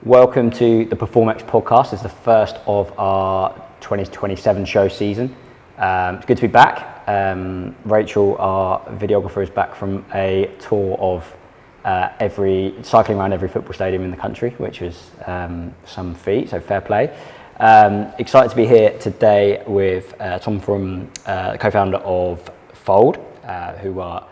Welcome to the PerformX podcast. It's the first of our 2027 show season. It's good to be back. Rachel, our videographer, is back from a tour of cycling around every football stadium in the country, which was some feat, so fair play. Excited to be here today with Tom from the co-founder of FØLD, who are,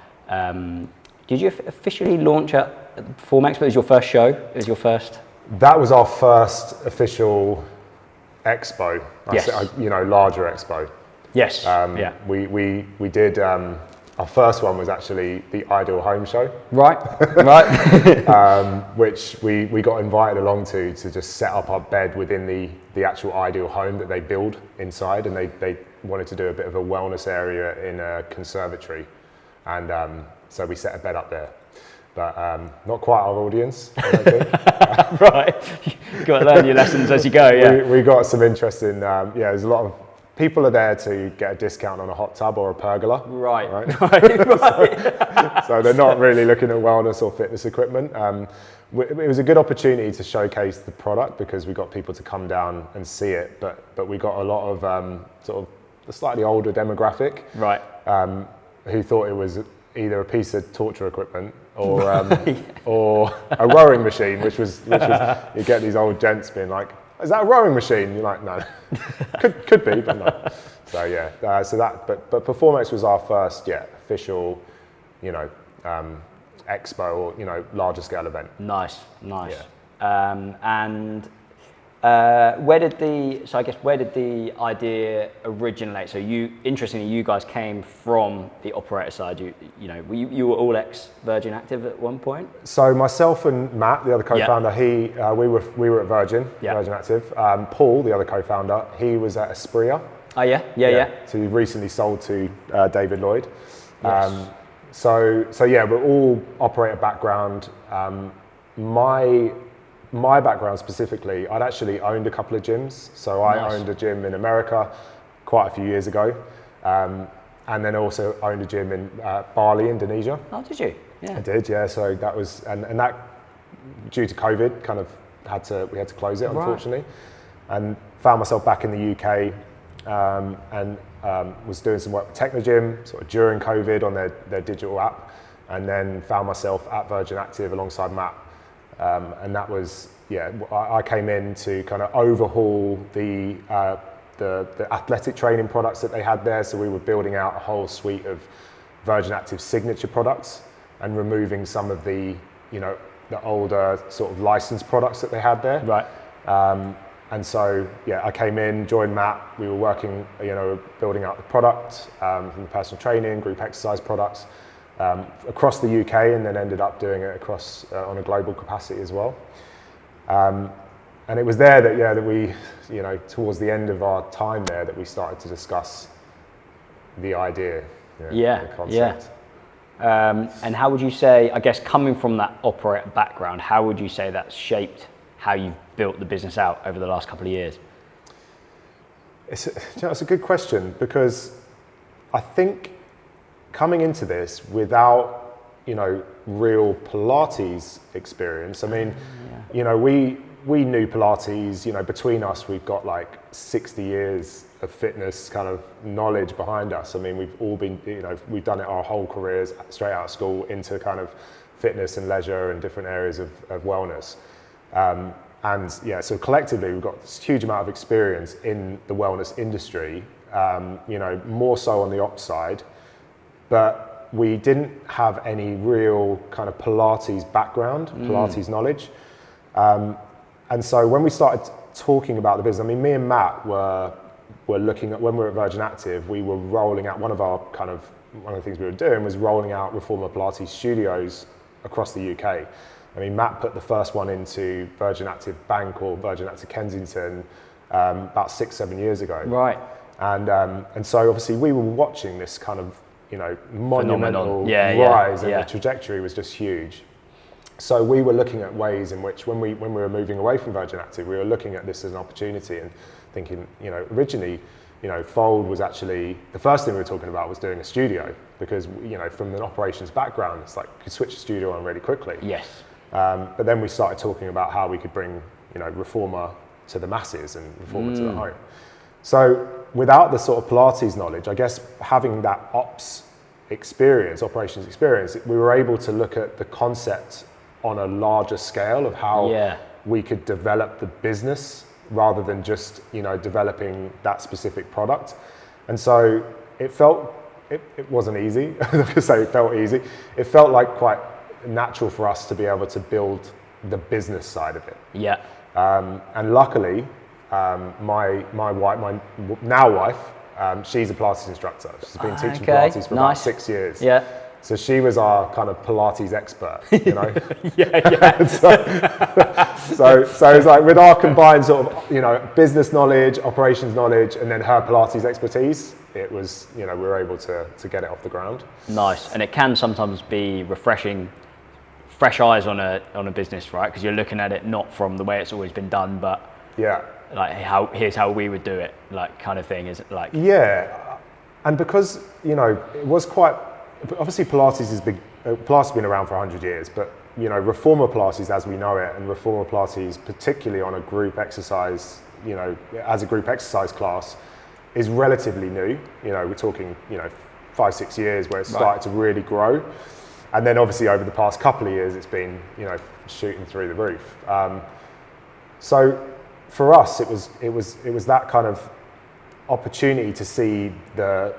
did you officially launch at PerformX, but it was your first show? It was your first? That was our first official expo, Yes. Larger expo. Yes. We did, our first one was actually the Ideal Home Show. Right. Which we got invited along to just set up our bed within the actual ideal home that they build inside, and they wanted to do a bit of a wellness area in a conservatory, and so we set a bed up there. But not quite our audience, I don't think. Right, you've got to learn your lessons as you go, yeah. We got some interesting, there's a lot of people are there to get a discount on a hot tub or a pergola. Right. So they're not really looking at wellness or fitness equipment. It was a good opportunity to showcase the product because we got people to come down and see it, but we got a lot of sort of a slightly older demographic, Right. Who thought it was either a piece of torture equipment or a rowing machine, which was you get these old gents being like, "Is that a rowing machine?" You're like, "No." could be, but no. So yeah, but PerformX was our first official, expo or larger scale event. Nice. Yeah. And where did the idea originate? So interestingly, you guys came from the operator side. You were all ex-Virgin Active at one point. So myself and Matt, the other co-founder, we were at Virgin Active. Paul, the other co-founder, he was at Aspria. Oh yeah. So he recently sold to David Lloyd. Yes. So we're all operator background. My background specifically, I'd actually owned a couple of gyms. So I owned a gym in America quite a few years ago. And then also owned a gym in Bali, Indonesia. Oh, did you? Yeah. I did, yeah. So that was, and that, due to COVID, kind of we had to close it, unfortunately. Right. And found myself back in the UK and was doing some work with Technogym sort of during COVID on their digital app. And then found myself at Virgin Active alongside Matt. And that was, I came in to kind of overhaul the athletic training products that they had there. So we were building out a whole suite of Virgin Active signature products and removing some of the older sort of licensed products that they had there. Right. And so, I came in, joined Matt. We were working, building out the product from the personal training, group exercise products. Across the UK, and then ended up doing it across on a global capacity as well. And it was there that we, towards the end of our time there, that we started to discuss the idea, the concept. And how would you say, I guess coming from that operator background, how would you say that's shaped how you've built the business out over the last couple of years? It's a good question, because I think coming into this without, real Pilates experience. I mean, we knew Pilates, between us, we've got like 60 years of fitness kind of knowledge behind us. I mean, we've all been, we've done it our whole careers straight out of school into kind of fitness and leisure and different areas of wellness. So collectively, we've got this huge amount of experience in the wellness industry, more so on the ops side. But we didn't have any real kind of Pilates background, Pilates knowledge. And so when we started talking about the business, I mean, me and Matt were looking at, when we were at Virgin Active, we were rolling out, one of the things we were doing was rolling out Reformer Pilates studios across the UK. I mean, Matt put the first one into Virgin Active Bank or Virgin Active Kensington about 6-7 years ago. Right. And so obviously we were watching this kind of, monumental rise, and the trajectory was just huge. So we were looking at ways in which, when we were moving away from Virgin Active, we were looking at this as an opportunity and thinking, originally, FØLD was actually, the first thing we were talking about was doing a studio, because, from an operations background, it's like you could switch a studio on really quickly. Yes. But then we started talking about how we could bring reformer to the masses and reformer to the home. So without the sort of Pilates knowledge, I guess having that operations experience, we were able to look at the concept on a larger scale of how we could develop the business rather than just, developing that specific product. And so it wasn't easy. Like I say, it felt easy. It felt like quite natural for us to be able to build the business side of it. Yeah. And luckily, my now wife, she's a Pilates instructor. She's been teaching Pilates for about 6 years. Yeah. So she was our kind of Pilates expert, so it's like with our combined sort of, business knowledge, operations knowledge, and then her Pilates expertise, it was, we were able to get it off the ground. Nice. And it can sometimes be refreshing, fresh eyes on a business, right? Because you're looking at it not from the way it's always been done, but like here's how we would do it, like kind of thing. Is it like? Yeah. And because, it was quite, obviously Pilates is big. Pilates has been around for 100 years, but reformer Pilates as we know it, and reformer Pilates particularly on a group exercise, as a group exercise class, is relatively new. We're talking 5-6 years where it started to really grow, and then obviously over the past couple of years it's been shooting through the roof. So for us it was that kind of opportunity to see the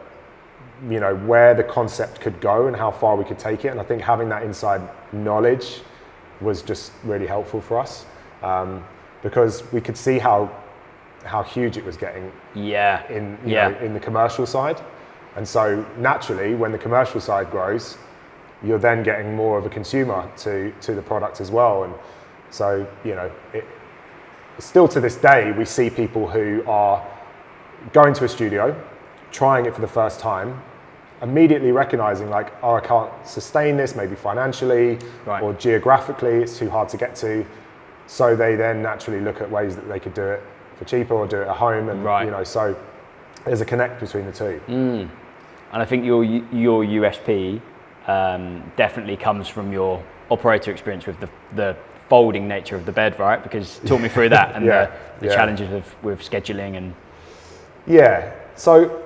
where the concept could go and how far we could take it. And I think having that inside knowledge was just really helpful for us, because we could see how huge it was getting in the commercial side. And so naturally, when the commercial side grows, you're then getting more of a consumer to the product as well. And so, still to this day, we see people who are going to a studio, trying it for the first time, immediately recognizing like, I can't sustain this, maybe financially or geographically, it's too hard to get to. So they then naturally look at ways that they could do it for cheaper or do it at home. And, so there's a connect between the two. And I think your USP definitely comes from your operator experience with the folding nature of the bed, right? Because talk me through that and the challenges with scheduling and... Yeah, so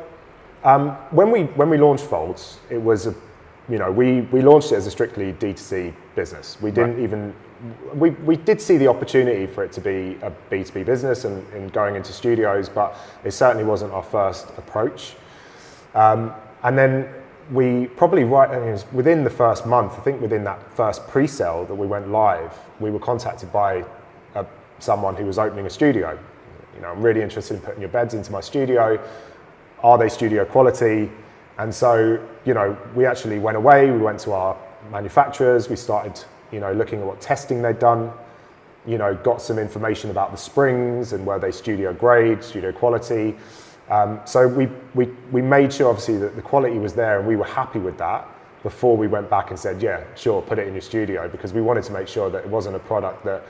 when we launched FØLD, it was we launched it as a strictly D2C business. We didn't even, we did see the opportunity for it to be a B2B business and going into studios, but it certainly wasn't our first approach. And then we probably within the first month, I think within that first pre-sale that we went live, we were contacted by someone who was opening a studio. I'm really interested in putting your beds into my studio. Are they studio quality? And so, we actually went away, we went to our manufacturers, we started, looking at what testing they'd done, got some information about the springs and were they studio grade, studio quality. So we made sure obviously that the quality was there and we were happy with that before we went back and said, yeah, sure, put it in your studio, because we wanted to make sure that it wasn't a product that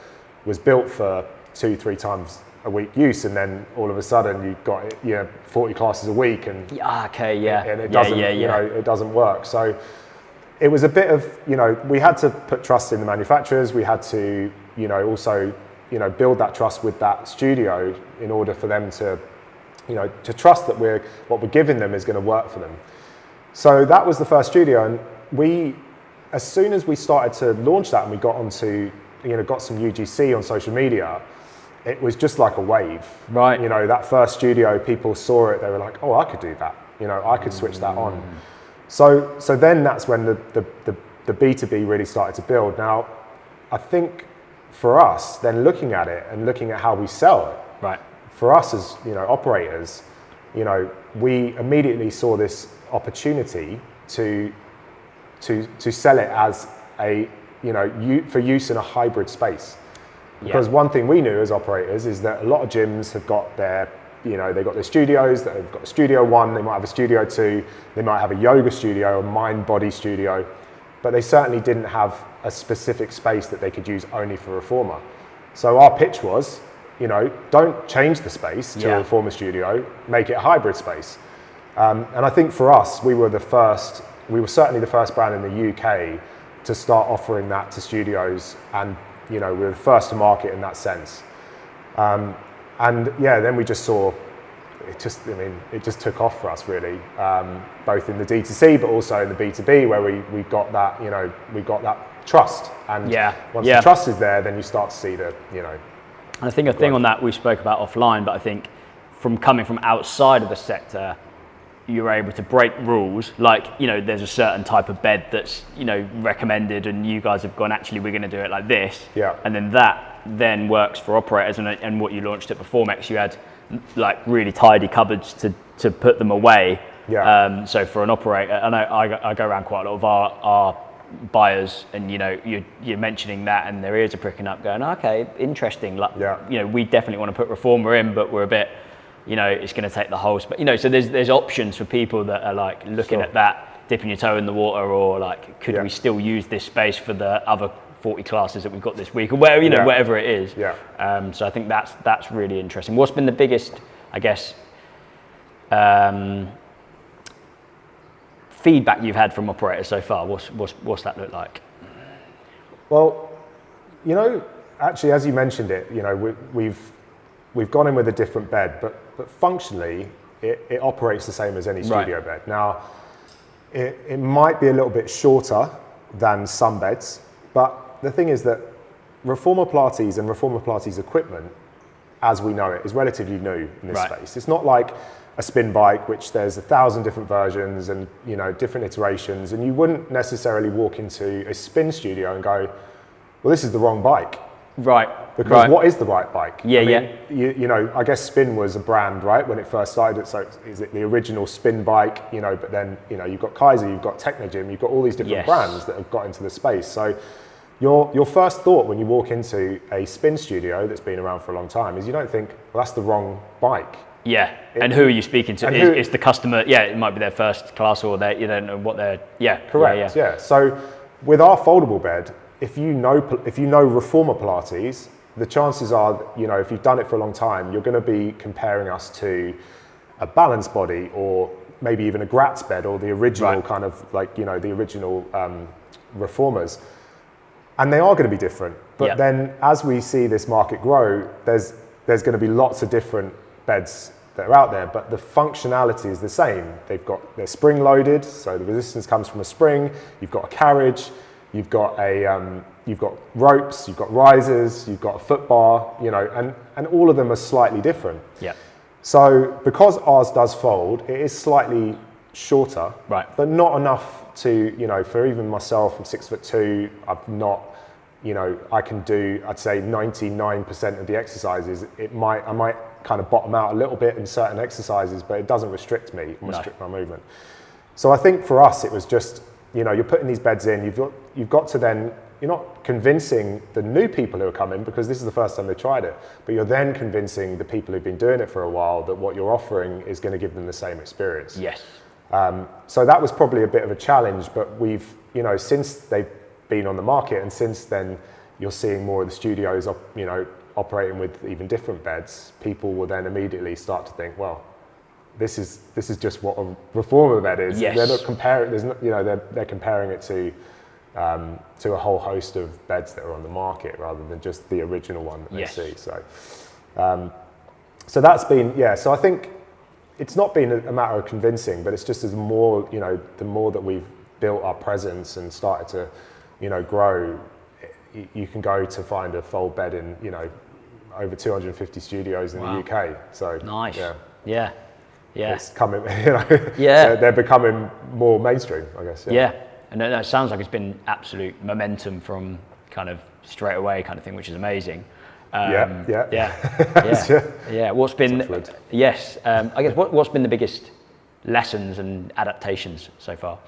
was built for 2-3 times a week use, and then all of a sudden you've got 40 classes a week, and and it doesn't it doesn't work. So it was a bit of we had to put trust in the manufacturers. We had to also build that trust with that studio in order for them to to trust that what we're giving them is going to work for them. So that was the first studio, and as soon as we started to launch that and we got onto got some UGC on social media, it was just like a wave. Right. That first studio, people saw it, they were like, oh, I could do that. I could switch that on. So then that's when the B2B really started to build. Now, I think for us, then looking at it and looking at how we sell it, right. For us as operators, we immediately saw this opportunity to sell it as a for use in a hybrid space. Because one thing we knew as operators is that a lot of gyms have got their, they've got their studios, they've got Studio 1, they might have a Studio 2, they might have a yoga studio, a mind-body studio, but they certainly didn't have a specific space that they could use only for reformer. So our pitch was, don't change the space to a reformer studio, make it a hybrid space. And I think for us, we were certainly the first brand in the UK to start offering that to studios, and we were the first to market in that sense. And yeah, then we just saw it just took off for us really, both in the D2C but also in the B2B, where we got that, we got that trust. And once the trust is there, then you start to see the, And I think a thing on that we spoke about offline, but I think from coming from outside of the sector, you're able to break rules. Like, there's a certain type of bed that's, recommended, and you guys have gone, actually, we're going to do it like this. Yeah. And then that then works for operators. And what you launched at PerformX, you had like really tidy cupboards to put them away. Yeah. So for an operator, I know I go around quite a lot of our buyers, and you're mentioning that, and their ears are pricking up, going, okay, interesting. Like, we definitely want to put reformer in, but we're a bit, it's going to take the whole. But so there's options for people that are like looking at that, dipping your toe in the water, or like, could we still use this space for the other 40 classes that we've got this week, or where, whatever it is. So I think that's really interesting. What's been the biggest, I guess, feedback you've had from operators so far? What's that look like? Well, actually, as you mentioned it, we've gone in with a different bed, but functionally it operates the same as any studio bed. Now, it might be a little bit shorter than some beds, but the thing is that reformer Pilates and reformer Pilates equipment, as we know it, is relatively new in this space. It's not like a spin bike, which there's 1,000 different versions and different iterations, and you wouldn't necessarily walk into a spin studio and go, well, this is the wrong bike. Right. Because what is the right bike? I I guess Spin was a brand, right, when it first started. So is it the original Spin bike? But then you've got Kaiser, you've got Technogym, you've got all these different brands that have got into the space. So your first thought when you walk into a spin studio that's been around for a long time is you don't think, well, that's the wrong bike. Yeah, and who are you speaking to? It's the customer. Yeah, it might be their first class, or you don't know what they're. Yeah, correct. Yeah. So with our foldable bed, if you know reformer Pilates, the chances are, if you've done it for a long time, you're going to be comparing us to a balance body, or maybe even a Gratz bed, or the original kind of like the original reformers. And they are going to be different. But then as we see this market grow, there's going to be lots of different beds that are out there, but the functionality is the same. They're spring loaded, so the resistance comes from a spring. You've got a carriage, you've got ropes, you've got risers, you've got a foot bar, and all of them are slightly different. Yeah. So because ours does fold, it is slightly shorter, but not enough to, for even myself, I'm 6'2", I've not, I can do, I'd say 99% of the exercises. I might kind of bottom out a little bit in certain exercises, but it doesn't restrict me, restrict my movement. So I think for us, it was just, you're putting these beds in, you've got to then, you're not convincing the new people who are coming because this is the first time they've tried it, but you're then convincing the people who've been doing it for a while that what you're offering is going to give them the same experience. Yes. So that was probably a bit of a challenge, but we've, since they've been on the market, and since then you're seeing more of the studios, operating with even different beds, people will then immediately start to think, well, this is just what a reformer bed is. Yes. They're not comparing. There's not, they're comparing it to a whole host of beds that are on the market rather than just the original one that they see. So that's been So I think it's not been a matter of convincing, but it's just as more the more that we've built our presence and started to grow, you can go to find a fold bed in over 250 studios in the UK. So nice. Yeah. It's coming. Yeah. They're becoming more mainstream, I guess. Yeah. And it sounds like it's been absolute momentum from kind of straight away kind of thing, which is amazing. Yeah. What's been I guess what's been the biggest lessons and adaptations so far?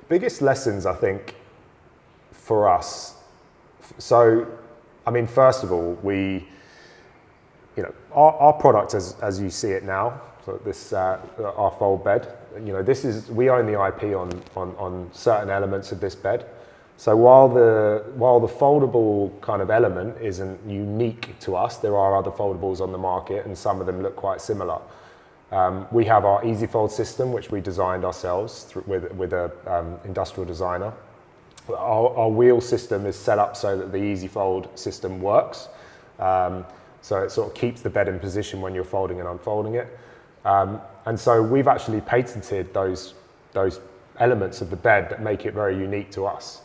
Biggest lessons, I think, for us. So, I mean, first of all, our product as you see it now, so this our fold bed, we own the IP on certain elements of this bed. So while the foldable kind of element isn't unique to us, there are other foldables on the market, and some of them look quite similar. We have our Easy Fold system, which we designed ourselves with an industrial designer. our wheel system is set up so that the EasyFold system works. So it sort of keeps the bed in position when you're folding and unfolding it. And so we've actually patented those elements of the bed that make it very unique to us.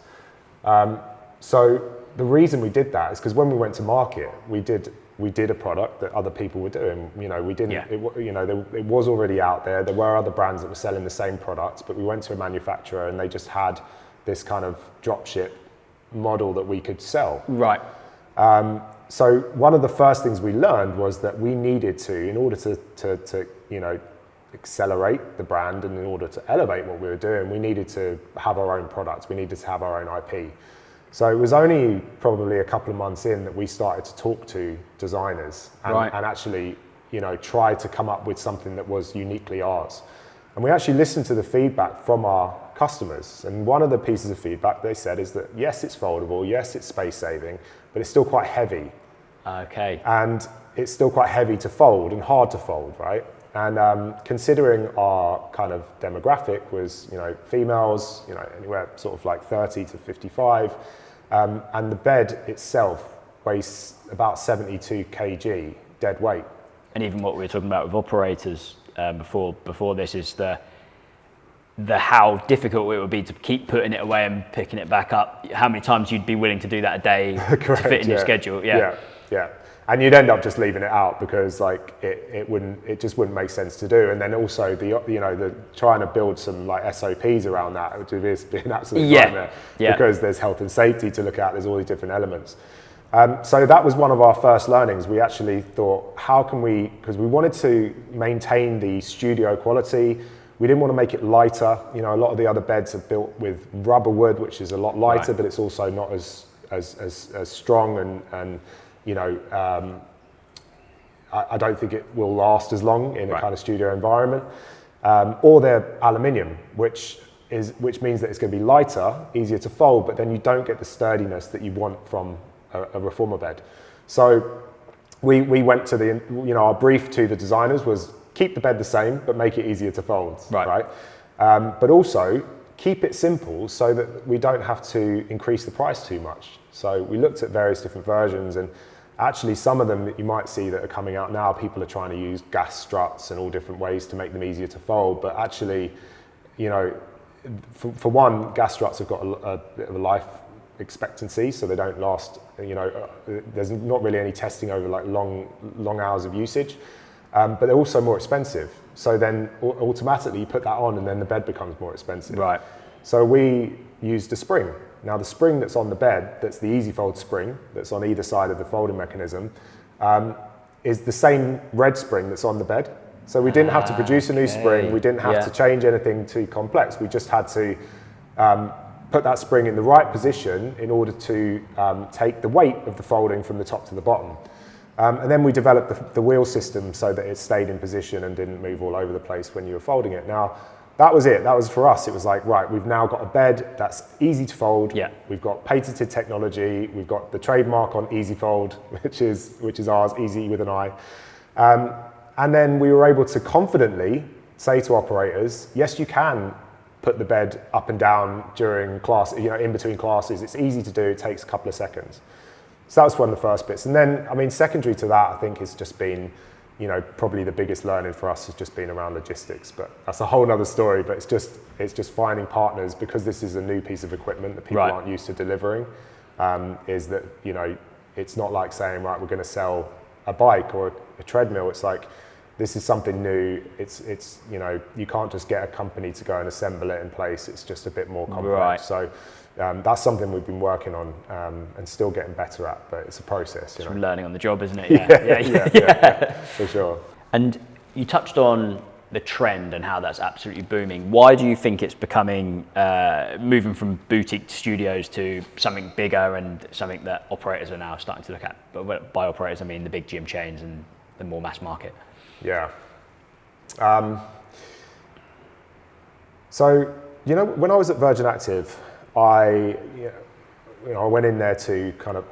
So the reason we did that is because when we went to market, we did a product that other people were doing. You know, we didn't. Yeah. It was already out there. There were other brands that were selling the same products, but we went to a manufacturer and they just had this kind of drop ship model that we could sell. Right. So one of the first things we learned was that we needed to, in order to accelerate the brand and in order to elevate what we were doing, we needed to have our own products. We needed to have our own IP. So it was only probably a couple of months in that we started to talk to designers and actually, try to come up with something that was uniquely ours. And we actually listened to the feedback from our customers. And one of the pieces of feedback they said is that, yes, it's foldable, yes, it's space saving, but it's still quite heavy. Okay. And it's still quite heavy to fold and hard to fold, right? And considering our kind of demographic was, females, anywhere sort of like 30 to 55, and the bed itself weighs about 72 kg dead weight. And even what we were talking about with operators before this is the how difficult it would be to keep putting it away and picking it back up. How many times you'd be willing to do that a day to fit in your schedule? Yeah. And you'd end up just leaving it out because like it just wouldn't make sense to do. And then also the trying to build some like SOPs around that, which is an absolute nightmare because there's health and safety to look at. There's all these different elements. So that was one of our first learnings. We actually thought, how can we, because we wanted to maintain the studio quality. We didn't want to make it lighter. A lot of the other beds are built with rubber wood, which is a lot lighter, but it's also not as strong and I don't think it will last as long in a kind of studio environment. Or they're aluminium, which means that it's going to be lighter, easier to fold, but then you don't get the sturdiness that you want from a reformer bed. So we went to our brief to the designers was keep the bed the same, but make it easier to fold, right? But also keep it simple so that we don't have to increase the price too much. So we looked at various different versions, and actually some of them that you might see that are coming out now, people are trying to use gas struts and all different ways to make them easier to fold. But actually, for one, gas struts have got a bit of a life expectancy, so they don't last, there's not really any testing over like long hours of usage. But they're also more expensive. So then automatically you put that on and then the bed becomes more expensive. Right. So we used a spring. Now the spring that's on the bed, that's the EasyFold spring, that's on either side of the folding mechanism, is the same red spring that's on the bed. So we didn't have to produce a new spring. We didn't have to change anything too complex. We just had to put that spring in the right position in order to take the weight of the folding from the top to the bottom. And then we developed the wheel system so that it stayed in position and didn't move all over the place when you were folding it. Now, that was it. That was for us. It was like, right, we've now got a bed that's easy to fold. Yeah. We've got patented technology. We've got the trademark on EasyFold, which is ours, easy with an I. And then we were able to confidently say to operators, yes, you can put the bed up and down during class, in between classes. It's easy to do. It takes a couple of seconds. So that was one of the first bits. And then, secondary to that, I think has just been, probably the biggest learning for us has just been around logistics. But that's a whole other story. But it's just finding partners, because this is a new piece of equipment that people aren't used to delivering. Is that, it's not like saying, right, we're going to sell a bike or a treadmill. It's like, this is something new. It's you can't just get a company to go and assemble it in place. It's just a bit more complex. Right. So that's something we've been working on and still getting better at, but it's a process. It's learning on the job, isn't it? Yeah, for sure. And you touched on the trend and how that's absolutely booming. Why do you think it's becoming, moving from boutique studios to something bigger and something that operators are now starting to look at? But by operators, I mean the big gym chains and the more mass market. Yeah. So, when I was at Virgin Active, I went in there to kind of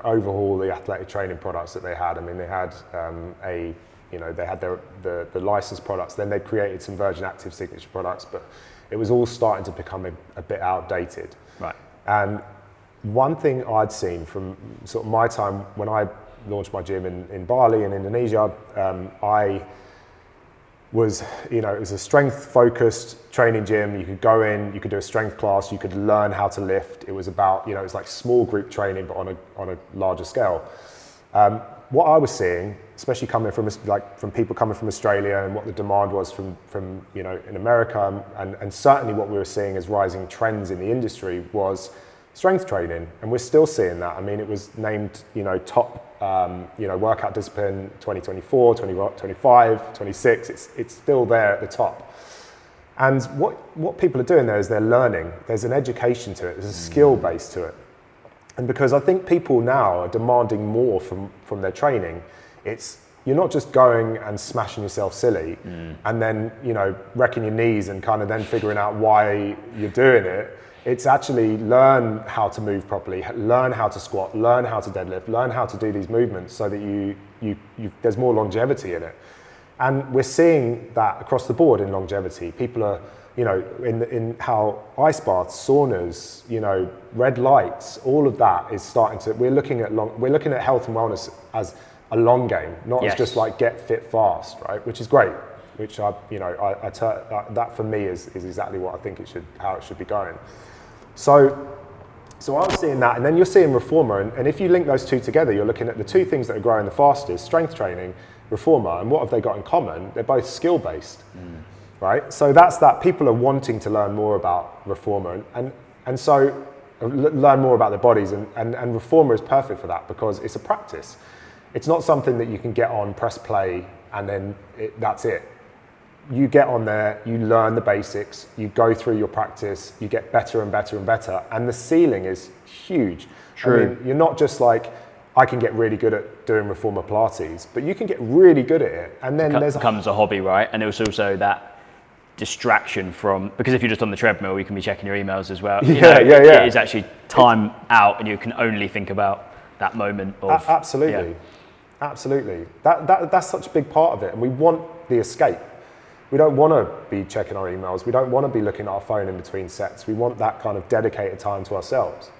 overhaul the athletic training products that they had. They had they had the licensed products. Then they created some Virgin Active signature products, but it was all starting to become a bit outdated. Right. And one thing I'd seen from sort of my time when I launched my gym in Bali in Indonesia, I was, it was a strength-focused training gym. You could go in, you could do a strength class, you could learn how to lift. It was about, it was like small group training, but on a larger scale. What I was seeing, especially coming from people coming from Australia, and what the demand was from in America, and certainly what we were seeing as rising trends in the industry was strength training, and we're still seeing that. I mean, it was named top workout discipline 2024, 2025, 26. It's still there at the top. And what people are doing there is they're learning. There's an education to it. There's a skill base to it. And because I think people now are demanding more from their training, you're not just going and smashing yourself silly and then, wrecking your knees and kind of then figuring out why you're doing it. It's actually learn how to move properly, learn how to squat, learn how to deadlift, learn how to do these movements so that there's more longevity in it. And we're seeing that across the board in longevity. People are, in how ice baths, saunas, red lights, all of that is starting to. We're looking at health and wellness as a long game, not as just like get fit fast, right? Which is great. Which that for me is exactly what I think how it should be going. So I was seeing that, and then you're seeing Reformer, and if you link those two together, you're looking at the two things that are growing the fastest: strength training, Reformer, and what have they got in common? They're both skill-based, right? So that's that. People are wanting to learn more about Reformer, and so learn more about their bodies, and Reformer is perfect for that because it's a practice. It's not something that you can get on, press play, and then that's it. You get on there, you learn the basics, you go through your practice, you get better and better and better, and the ceiling is huge. True. I mean, you're not just like, I can get really good at doing Reformer Pilates, but you can get really good at it, and then it becomes a hobby, right? And there's also that distraction from, because if you're just on the treadmill, you can be checking your emails as well. It is actually time out, and you can only think about that moment of... Absolutely. That's such a big part of it, and we want the escape. We don't want to be checking our emails. We don't want to be looking at our phone in between sets. We want that kind of dedicated time to ourselves.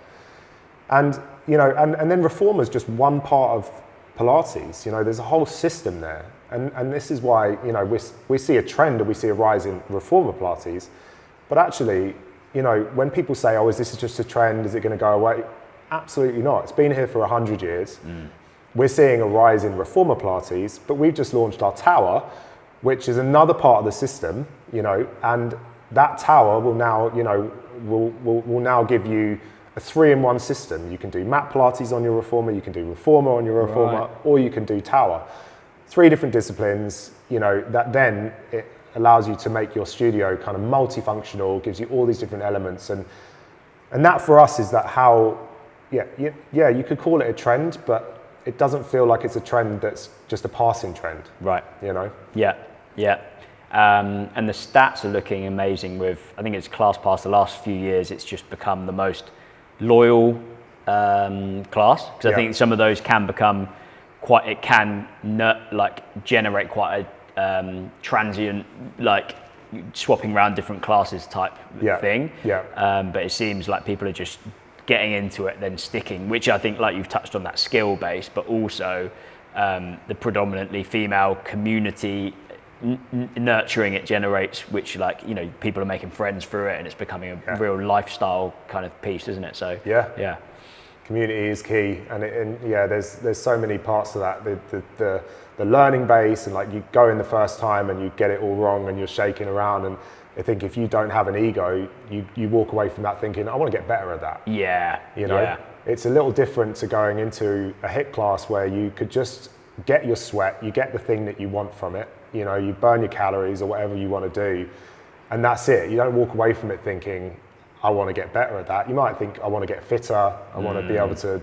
And, and then Reformer is just one part of Pilates. There's a whole system there. And this is why, we see a trend and we see a rise in Reformer Pilates. But actually, when people say, oh, is this just a trend? Is it going to go away? Absolutely not. It's been here for 100 years. We're seeing a rise in Reformer Pilates, but we've just launched our tower, which is another part of the system, and that tower will now, will now give you a 3-in-1 system. You can do mat Pilates on your Reformer, you can do Reformer on your Reformer, or you can do tower. 3 different disciplines, that then it allows you to make your studio kind of multifunctional, gives you all these different elements, and that for us is that how, you could call it a trend, but it doesn't feel like it's a trend that's just a passing trend. Right. Yeah. And the stats are looking amazing with, I think it's ClassPass the last few years, it's just become the most loyal class. Because I think some of those can become generate quite a transient, like swapping around different classes type thing. But it seems like people are just getting into it, then sticking, which I think, like you've touched on, that skill base, but also the predominantly female community nurturing it generates, which people are making friends through it, and it's becoming a real lifestyle kind of piece, isn't it? So community is key, and there's so many parts to that. The learning base, and like you go in the first time and you get it all wrong and you're shaking around, and I think if you don't have an ego, you walk away from that thinking, I want to get better at that. It's a little different to going into a HIIT class where you could just get your sweat, you get the thing that you want from it, you burn your calories or whatever you want to do, and that's it. You don't walk away from it thinking, I want to get better at that. You might think, I want to get fitter, I want to be able to,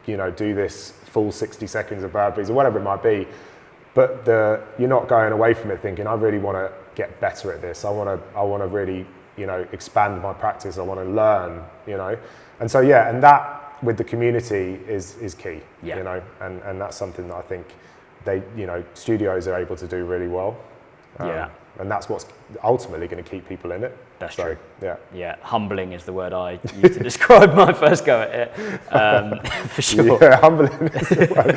do this full 60 seconds of burpees or whatever it might be, but you're not going away from it thinking, I really want to get better at this. I want to really, expand my practice. I want to learn, and so and that with the community is key, and that's something that I think they, studios are able to do really well, and that's what's ultimately going to keep people in it. That's So, true. Yeah. Yeah, humbling is the word I used to describe my first go at it, for sure. Yeah, humbling is the word.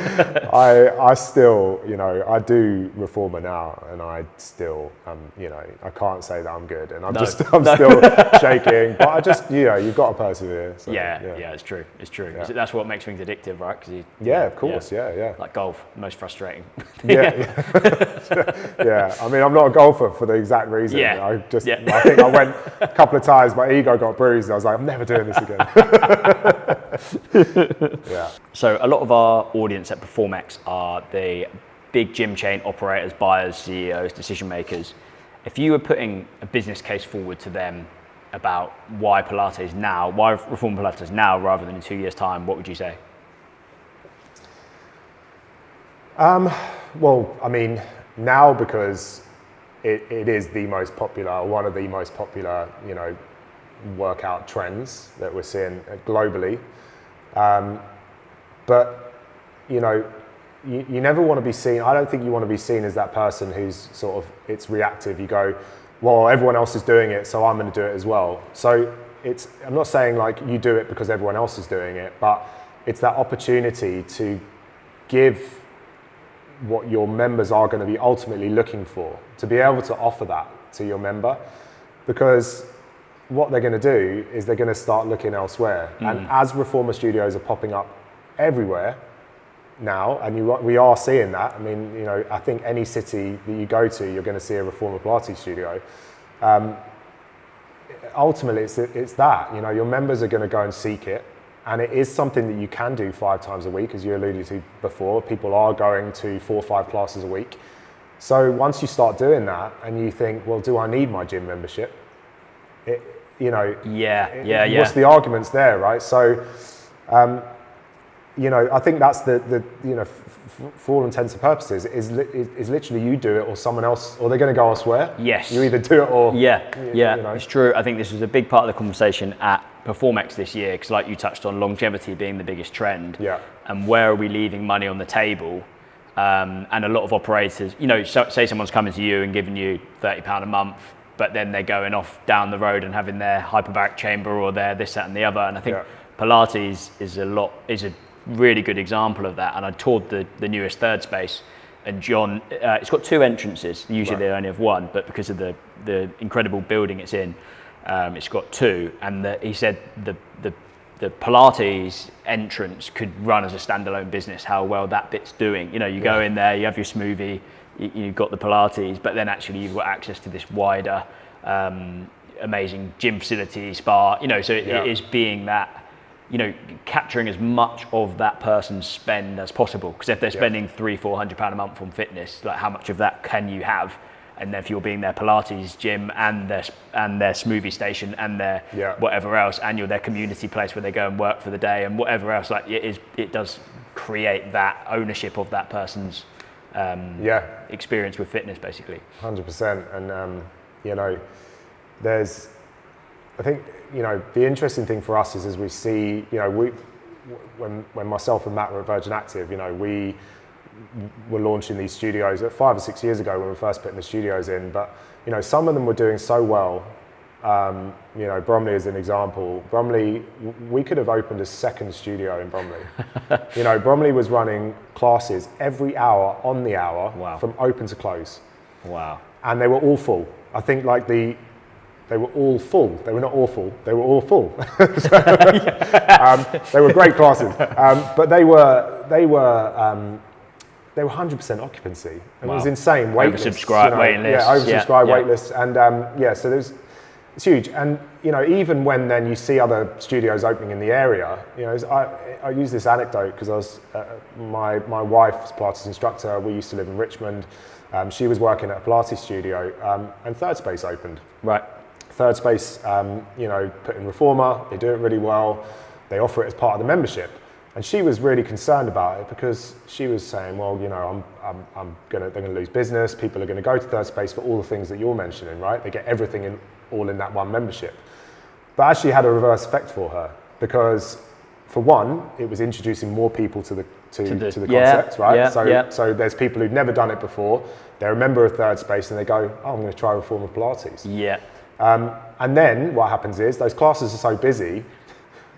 I still, I do Reformer now, and I still, I can't say that I'm good, and I'm still shaking. But I just, you've got to persevere. So, Yeah, it's true. It's true. Yeah. That's what makes things addictive, right? Of course. Yeah. Like golf, most frustrating. Yeah. I mean, I'm not a golfer for the exact reason. Yeah. I think I went a couple of times, my ego got bruised, and I was like, I'm never doing this again. Yeah. So a lot of our audience at PerformX are the big gym chain operators, buyers, CEOs, decision makers. If you were putting a business case forward to them about why Reform Pilates now rather than in 2 years' time, what would you say? Well, I mean, now because it is the most popular, one of the most popular, workout trends that we're seeing globally. But, you never want to be seen, I don't think you want to be seen as that person who's sort of, it's reactive. You go, well, everyone else is doing it, so I'm going to do it as well. So I'm not saying like you do it because everyone else is doing it, but it's that opportunity to give what your members are going to be ultimately looking for, to be able to offer that to your member, because what they're going to do is they're going to start looking elsewhere. And as reformer studios are popping up everywhere now, and we are seeing that. I mean, I think any city that you go to, you're going to see a reformer Pilates studio. Ultimately, it's that, your members are going to go and seek it. And it is something that you can do 5 times a week, as you alluded to before. People are going to 4 or 5 classes a week. So once you start doing that and you think, well, do I need my gym membership? What's the arguments there, right? So, I think that's for all intents and purposes, is literally you do it or someone else, or they're going to go elsewhere. Yes. You either do it or... It's true. I think this was a big part of the conversation at PerformX this year, because like you touched on, longevity being the biggest trend. Yeah. And where are we leaving money on the table? And a lot of operators, say someone's coming to you and giving you £30 a month, but then they're going off down the road and having their hyperbaric chamber or their this, that and the other. And I think Pilates is a really good example of that. And I toured the newest third space, and John, it's got 2 entrances. Usually they only have 1, but because of the incredible building it's in, it's got 2. And he said the Pilates entrance could run as a standalone business, how well that bit's doing. You go in there, you have your smoothie, you've got the Pilates, but then actually you've got access to this wider, amazing gym facility, spa, so it is being that, capturing as much of that person's spend as possible. Because if they're spending £300-400 a month on fitness, like how much of that can you have? And then if you're being their Pilates gym and their smoothie station and their whatever else, and you're their community place where they go and work for the day and whatever else, like it does create that ownership of that person's experience with fitness, basically. 100%. And there's, I think, the interesting thing for us is as we see, when myself and Matt were at Virgin Active, we were launching these studios 5 or 6 years ago when we were first putting the studios in, but some of them were doing so well. Bromley is an example. Bromley, we could have opened a second studio in Bromley. Bromley was running classes every hour on the hour from open to close. Wow. And they were all full. I think they were all full. They were not awful. They were all full. They were great classes, but they were 100% occupancy. It was insane. Oversubscribed waiting lists. Oversubscribed wait lists, and so it's huge. And even when then you see other studios opening in the area, I use this anecdote because I was my wife's Pilates instructor. We used to live in Richmond. She was working at a Pilates studio, and Third Space opened. Right. Third Space, put in Reformer. They do it really well. They offer it as part of the membership. And she was really concerned about it because she was saying, well, they're going to lose business. People are going to go to Third Space for all the things that you're mentioning, right? They get everything all in that one membership. But actually had a reverse effect for her because, for one, it was introducing more people to the concept, right? So there's people who've never done it before. They're a member of Third Space and they go, oh, I'm going to try Reformer Pilates. Yeah. And then what happens is those classes are so busy,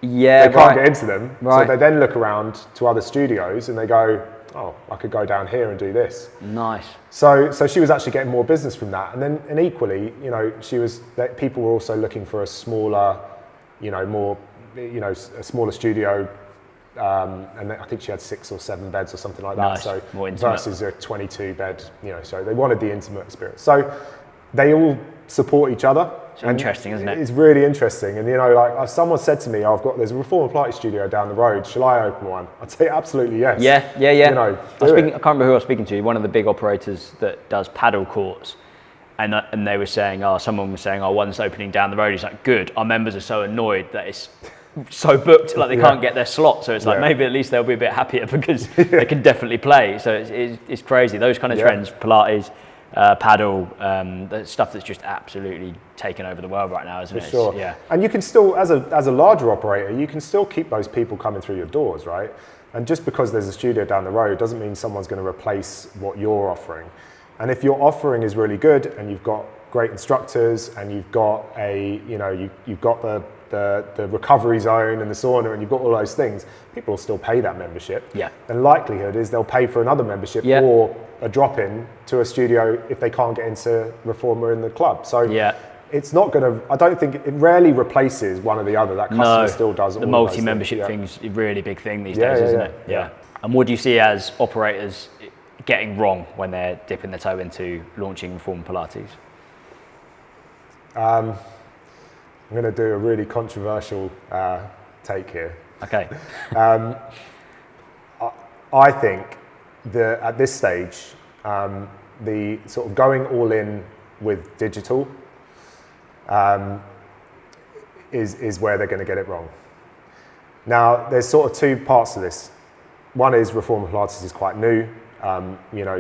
Yeah, they can't get into them. Right. So they then look around to other studios and they go, oh, I could go down here and do this. Nice. So she was actually getting more business from that. And equally, you know, people were also looking for a smaller, you know, more, you know, a smaller studio. And I think she had 6 or 7 beds or something like that. Nice. So More intimate. versus a 22 bed, you know, so they wanted the intimate experience. So they all support each other. It's interesting, isn't it? It's really interesting. And, you know, like if someone said to me, there's a Reformer Pilates studio down the road, shall I open one? I'd say absolutely yes. Yeah. You know, I can't remember who I was speaking to, one of the big operators that does paddle courts. And they were saying, someone was saying, one's opening down the road. He's like, good, our members are so annoyed that it's so booked, like they can't get their slot. So it's like, maybe at least they'll be a bit happier because they can definitely play. So it's crazy. Those kind of trends, Pilates, paddle, the stuff that's just absolutely taken over the world right now, isn't it? Sure. Yeah. And you can still, as a larger operator, you can still keep those people coming through your doors, right? And just because there's a studio down the road doesn't mean someone's going to replace what you're offering. And if your offering is really good and you've got great instructors and you've got you've got the recovery zone and the sauna and you've got all those things, people will still pay that membership. Yeah. And likelihood is they'll pay for another membership or a drop-in to a studio if they can't get into Reformer in the club. So it's not going to, I don't think, it rarely replaces one or the other. That customer still does all the multi-membership thing's a really big thing these days, isn't it? Yeah. And what do you see as operators getting wrong when they're dipping their toe into launching Reformer Pilates? I'm going to do a really controversial take here. Okay. I think that at this stage, the sort of going all in with digital is where they're going to get it wrong. Now, there's sort of 2 parts to this. One is Reformer Pilates is quite new,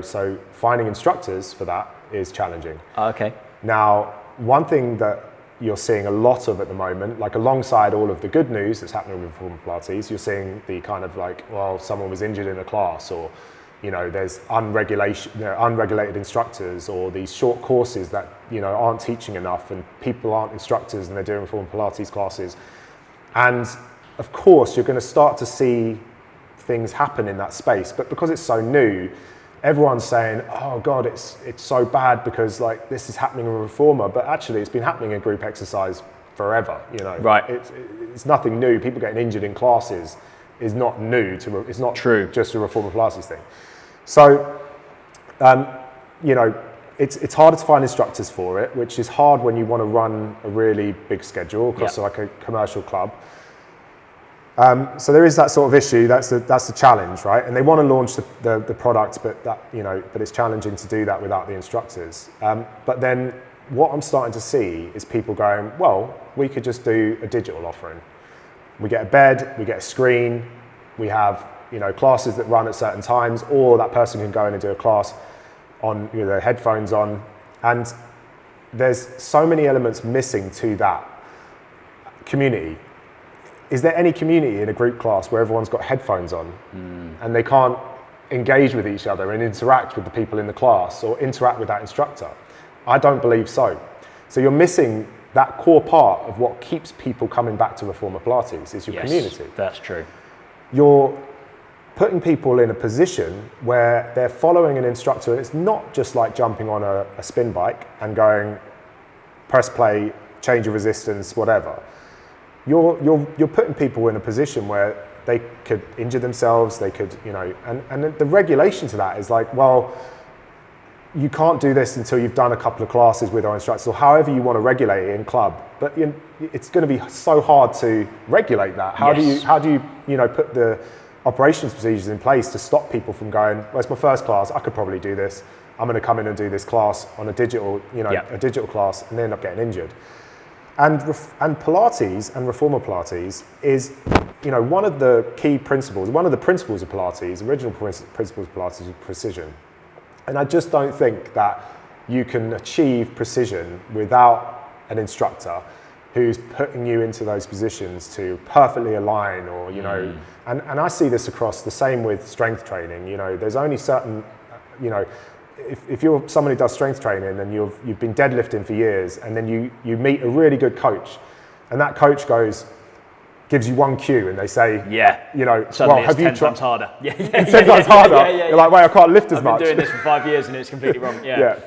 so finding instructors for that is challenging. Okay. Now, one thing that you're seeing a lot of at the moment, like alongside all of the good news that's happening with Reformer Pilates, you're seeing the kind of like, well, someone was injured in a class, or, you know, there's unregulated instructors, or these short courses that, you know, aren't teaching enough and people aren't instructors and they're doing Reformer Pilates classes. And of course, you're going to start to see things happen in that space, but because it's so new, everyone's saying, oh God, it's so bad because like this is happening in Reformer, but actually it's been happening in group exercise forever, you know. Right. It's nothing new. People getting injured in classes is not new it's not true. Just a Reformer Pilates thing. So, it's harder to find instructors for it, which is hard when you want to run a really big schedule across like a commercial club. So there is that sort of issue. That's the challenge, right? And they want to launch the product, but it's challenging to do that without the instructors. But then what I'm starting to see is people going, well, we could just do a digital offering. We get a bed, we get a screen, we have classes that run at certain times, or that person can go in and do a class on their headphones on, and there's so many elements missing to that community. Is there any community in a group class where everyone's got headphones on and they can't engage with each other and interact with the people in the class or interact with that instructor? I don't believe so. So you're missing that core part of what keeps people coming back to Reformer Pilates is your community. That's true. You're putting people in a position where they're following an instructor. It's not just like jumping on a spin bike and going, press play, change your resistance, whatever. You're putting people in a position where they could injure themselves, they could, and the regulation to that is like, well, you can't do this until you've done a couple of classes with our instructors, or however you want to regulate it in club. But it's going to be so hard to regulate that. How do you put the operations procedures in place to stop people from going, well, it's my first class, I could probably do this. I'm going to come in and do this class on a digital, a digital class, and then end up getting injured. And Pilates and Reformer Pilates is, one of the key principles, one of the principles of Pilates, original principles of Pilates is precision. And I just don't think that you can achieve precision without an instructor who's putting you into those positions to perfectly align, or, and I see this across the same with strength training. There's only certain, if you're someone who does strength training and you've been deadlifting for years, and then you meet a really good coach, and that coach gives you one cue, and they say, you know, suddenly well, have you 10 times harder. It's 10 times harder. You're like, wait, I can't lift as much. I've been doing this for 5 years and it's completely wrong.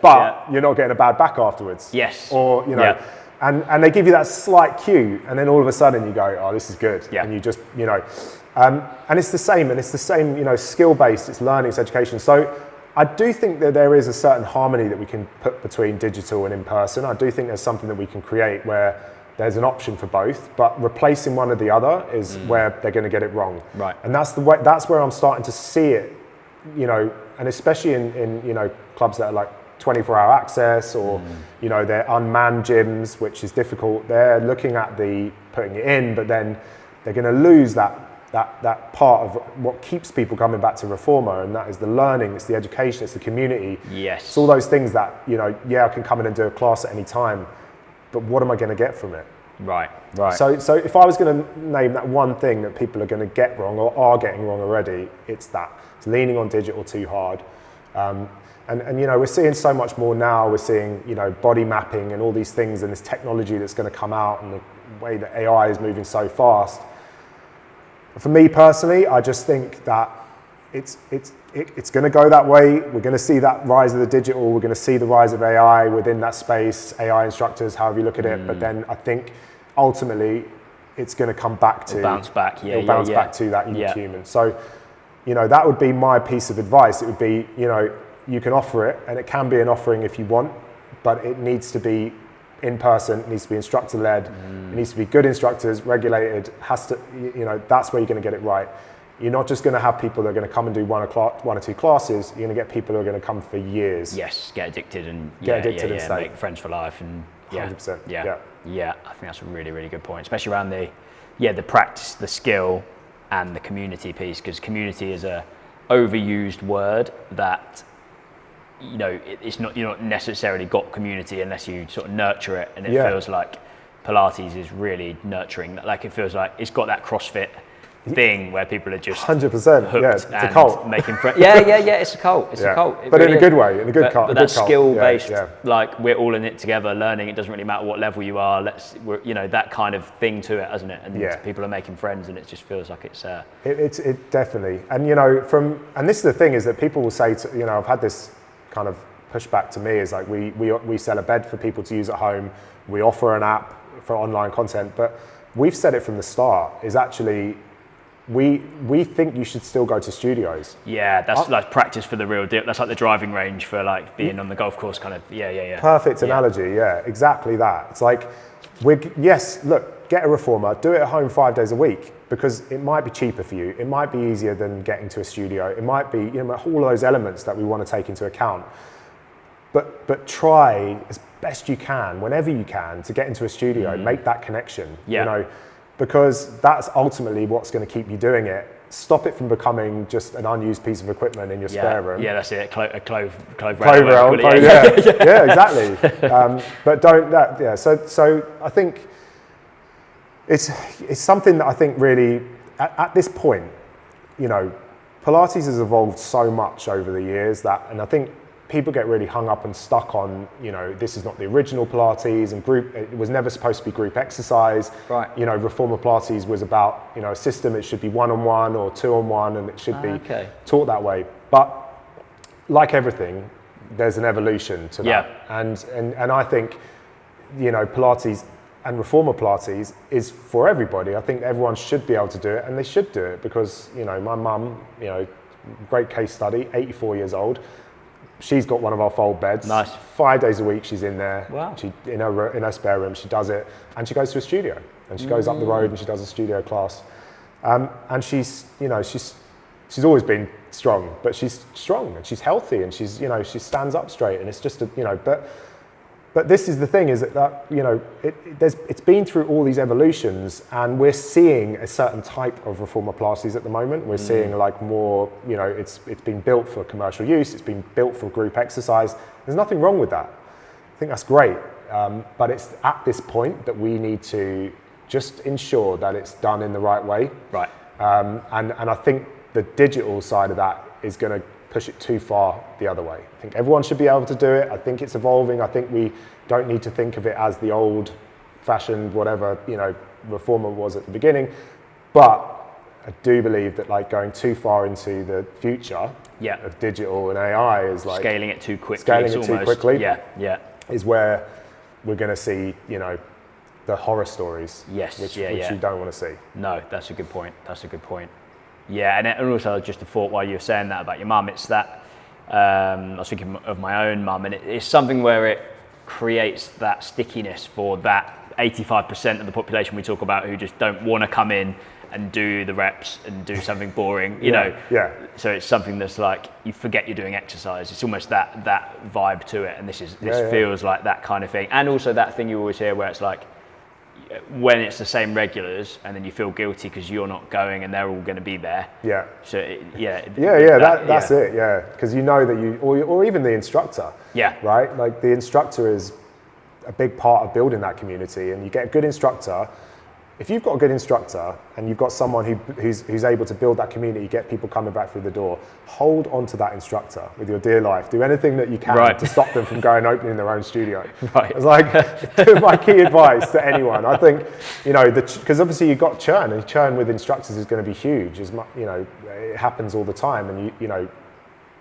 But you're not getting a bad back afterwards. Yes. Or, you know, and they give you that slight cue, and then all of a sudden you go, oh, this is good. And you just, you know, and it's the same, you know, skill-based, it's learning, it's education. So I do think that there is a certain harmony that we can put between digital and in person. I do think there's something that we can create where there's an option for both, but replacing one or the other is where they're going to get it wrong. Right. And that's the way. That's where I'm starting to see it, you know, and especially in you know, clubs that are like 24-hour access, or you know, they're unmanned gyms, which is difficult. They're looking at putting it in, but then they're going to lose that part of what keeps people coming back to Reformer, and that is the learning, it's the education, it's the community. Yes. It's all those things that, you know, I can come in and do a class at any time, but what am I going to get from it? Right. So if I was going to name that one thing that people are going to get wrong or are getting wrong already, it's that. It's leaning on digital too hard. And you know, we're seeing so much more now. We're seeing, you know, body mapping and all these things, and this technology that's going to come out, and the way that AI is moving so fast. For me personally, I just think that it's going to go that way. We're going to see that rise of the digital. We're going to see the rise of AI within that space, AI instructors, however you look at it. But then I think ultimately it's going to come back to... It'll bounce back, back to that unique human. So, you know, that would be my piece of advice. It would be, you know, you can offer it, and it can be an offering if you want, but it needs to be in person, it needs to be instructor-led, it needs to be good instructors, regulated, you know, that's where you're going to get it right. You're not just going to have people that are going to come and do one or two classes. You're going to get people who are going to come for years. Yes, get addicted and stay. Make friends for life, and 100%. Yeah, I think that's a really, really good point, especially around the practice, the skill, and the community piece, because community is a overused word that, you know, it's not, you're not necessarily got community unless you sort of nurture it, and it feels like Pilates is really nurturing. Like, it feels like it's got that CrossFit thing where people are just 100%. hooked, it's a cult. Making friends. It's a cult. It's a cult. But really in a good way, in a good cult. But that skill-based, like, we're all in it together, learning. It doesn't really matter what level you are. We're, you know, that kind of thing to it, hasn't it? And people are making friends, and it just feels like it's. It definitely. And you know, and this is the thing, is that people will say, you know, I've had this kind of pushback to me, is like we sell a bed for people to use at home. We offer an app for online content, but we've said it from the start, is actually. We think you should still go to studios. Yeah, that's like practice for the real deal. That's like the driving range for like being on the golf course, kind of. Perfect analogy. Yeah, exactly that. It's like, look, get a Reformer, do it at home 5 days a week, because it might be cheaper for you. It might be easier than getting to a studio. It might be, you know, all of those elements that we want to take into account. But try as best you can, whenever you can, to get into a studio, make that connection. You know. Because that's ultimately what's going to keep you doing it. Stop it from becoming just an unused piece of equipment in your spare room. Yeah, that's it. A clove rail. Exactly. But don't that. Yeah. So I think it's something that I think really at this point, you know, Pilates has evolved so much over the years and I think people get really hung up and stuck on, you know, this is not the original Pilates, and it was never supposed to be group exercise. Right. You know, Reformer Pilates was about, you know, a system. It should be 1-on-1 or 2-on-1, and it should be taught that way. But like everything, there's an evolution to that. And I think, you know, Pilates and Reformer Pilates is for everybody. I think everyone should be able to do it, and they should do it, because, you know, my mum, you know, great case study, 84 years old. She's got one of our FØLD beds. Nice. 5 days a week she's in there. Wow. In her spare room, she does it, and she goes to a studio, and she goes up the road and she does a studio class. And she's, you know, she's always been strong, but she's strong and she's healthy, and she's, you know, she stands up straight, and it's just you know, but this is the thing, is that you know, it's been through all these evolutions, and we're seeing a certain type of Reformer Pilates at the moment. We're seeing like more, you know, it's been built for commercial use, it's been built for group exercise. There's nothing wrong with that. I think that's great, but it's at this point that we need to just ensure that it's done in the right way. Right. And I think the digital side of that is going to push it too far the other way. I think everyone should be able to do it. I think it's evolving. I think we don't need to think of it as the old fashioned, whatever, reformer was at the beginning. But I do believe that like going too far into the future of digital and AI is like scaling it too quickly. Is where we're going to see, the horror stories. Yes. Which you don't want to see. No, that's a good point. Yeah, and also just a thought while you were saying that about your mum, it's that, I was thinking of my own mum, and it's something where it creates that stickiness for that 85% of the population we talk about who just don't want to come in and do the reps and do something boring, you know. Yeah. So it's something that's like, you forget you're doing exercise. It's almost that vibe to it, and this feels like that kind of thing. And also that thing you always hear where it's like, when it's the same regulars and then you feel guilty because you're not going and they're all going to be there. Yeah. So that's it. Yeah, because you know that you, or even the instructor. Yeah. Right. Like the instructor is a big part of building that community, and you get a good instructor. If you've got a good instructor and you've got someone who's able to build that community, get people coming back through the door, hold on to that instructor with your dear life. Do anything that you can to stop them from going and opening their own studio. Right. It's like my key advice to anyone. I think, because obviously you've got churn, and churn with instructors is going to be huge. It happens all the time, and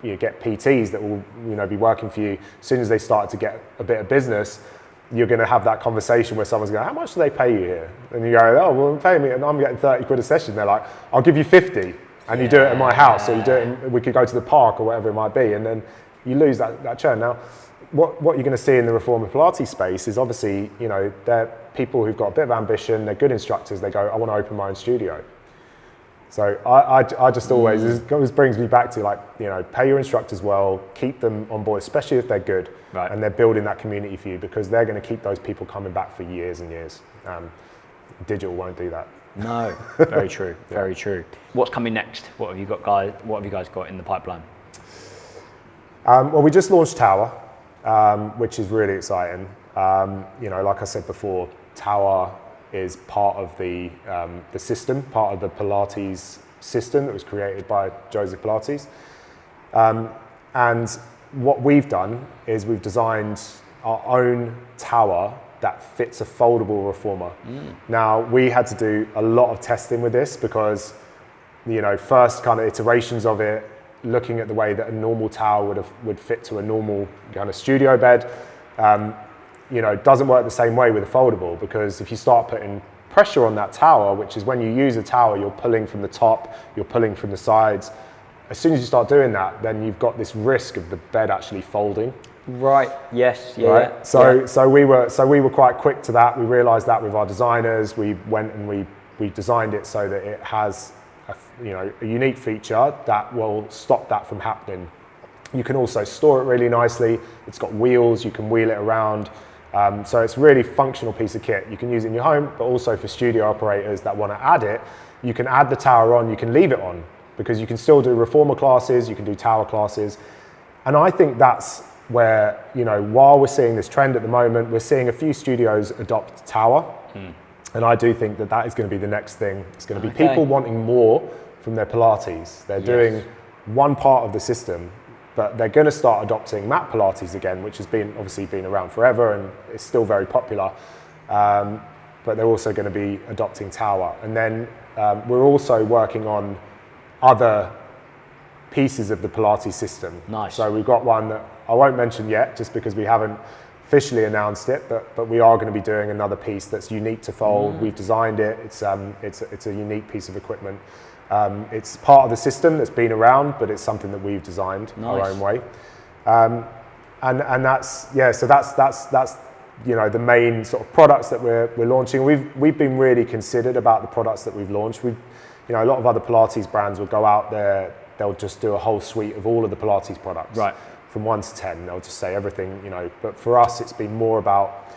you get PTs that will be working for you as soon as they start to get a bit of business. You're going to have that conversation where someone's going, how much do they pay you here? And you go, oh, well, they're paying me, and I'm getting 30 quid a session. They're like, I'll give you 50, and you do it at my house, or you do it, we could go to the park or whatever it might be, and then you lose that churn. Now, what you're going to see in the Reformer Pilates space is obviously, they're people who've got a bit of ambition, they're good instructors, they go, I want to open my own studio. So I just always, it always brings me back to like, pay your instructors well, keep them on board, especially if they're good, and they're building that community for you, because they're going to keep those people coming back for years and years. Digital won't do that. No, very true, very true. What's coming next? What have you guys got in the pipeline? Well, we just launched Tower, which is really exciting. Like I said before, Tower is part of the system, part of the Pilates system that was created by Joseph Pilates. And what we've done is we've designed our own tower that fits a foldable reformer. Now, we had to do a lot of testing with this because, first kind of iterations of it, looking at the way that a normal tower would fit to a normal kind of studio bed, doesn't work the same way with a foldable, because if you start putting pressure on that tower, which is when you use a tower, you're pulling from the top, you're pulling from the sides. As soon as you start doing that, then you've got this risk of the bed actually folding. Right. Yes. Yeah. Right. Yeah. So we were quite quick to that. We realised that with our designers, we went and we designed it so that it has a unique feature that will stop that from happening. You can also store it really nicely. It's got wheels. You can wheel it around. So it's a really functional piece of kit. You can use it in your home, but also for studio operators that want to add it, you can add the tower on, you can leave it on, because you can still do reformer classes, you can do tower classes. And I think that's where, while we're seeing this trend at the moment, we're seeing a few studios adopt tower. And I do think that is going to be the next thing. It's going to be people wanting more from their Pilates. They're doing one part of the system, but they're going to start adopting mat Pilates again, which has obviously been around forever and it's still very popular. But they're also going to be adopting tower. And then we're also working on other pieces of the Pilates system. Nice. So we've got one that I won't mention yet, just because we haven't officially announced it, but we are going to be doing another piece that's unique to FØLD. We've designed it. It's a unique piece of equipment. It's part of the system that's been around, but it's something that we've designed our own way. And that's so that's the main sort of products that we're launching. We've been really considered about the products that we've launched. A lot of other Pilates brands will go out there, they'll just do a whole suite of all of the Pilates products. Right. From 1 to 10, they'll just say everything, But for us, it's been more about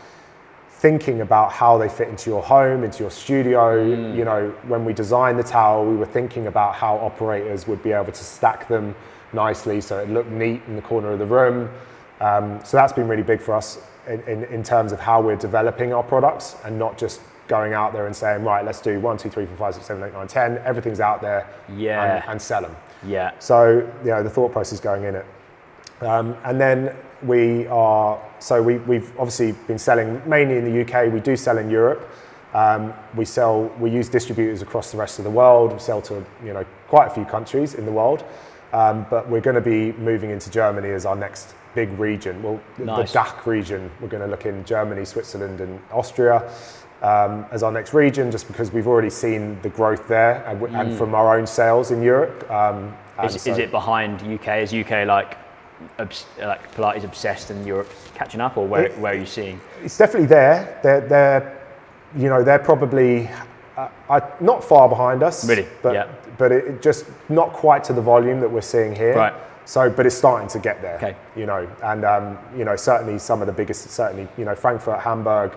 thinking about how they fit into your home, into your studio. When we designed the tower, we were thinking about how operators would be able to stack them nicely so it looked neat in the corner of the room. So that's been really big for us in terms of how we're developing our products, and not just going out there and saying, right, let's do 1, 2, 3, 4, 5, 6, 7, 8, 9, 10. Everything's out there, and sell them. Yeah. So, the thought process going in it. And then we've obviously been selling mainly in the UK. We do sell in Europe. We use distributors across the rest of the world. We sell to, quite a few countries in the world. But we're going to be moving into Germany as our next big region. Well, Nice. the DACH region. We're going to look in Germany, Switzerland, and Austria as our next region, just because we've already seen the growth there and from our own sales in Europe. Is it behind UK? Is UK like Pilates obsessed and Europe's catching up, or where are you seeing? It's definitely there. They're probably not far behind us. Really? But it just not quite to the volume that we're seeing here. Right. So, but it's starting to get there. Okay. And certainly some of the biggest, Frankfurt, Hamburg,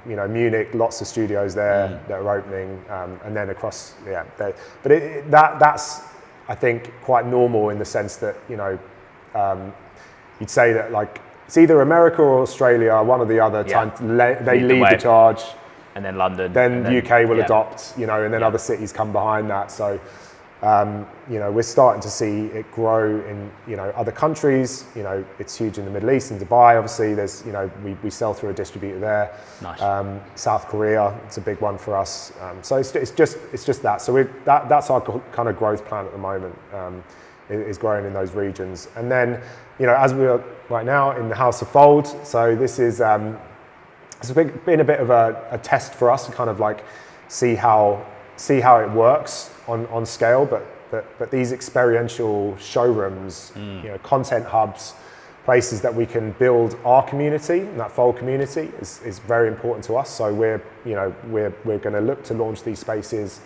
Munich, lots of studios there that are opening, and then across, that's I think quite normal in the sense that you'd say that like it's either America or Australia, one or the other. They lead the charge, and then London, then the UK will adopt, and then other cities come behind that. So we're starting to see it grow in other countries. It's huge in the Middle East, in Dubai. Obviously, there's we sell through a distributor there. Nice. South Korea, it's a big one for us. So it's just that. So that's our kind of growth plan at the moment. Is growing in those regions, and then as we are right now in the House of FØLD. So this is it's been a bit of a test for us to kind of like see how it works on scale, but these experiential showrooms, content hubs, places that we can build our community, and that FØLD community is very important to us. So we're going to look to launch these spaces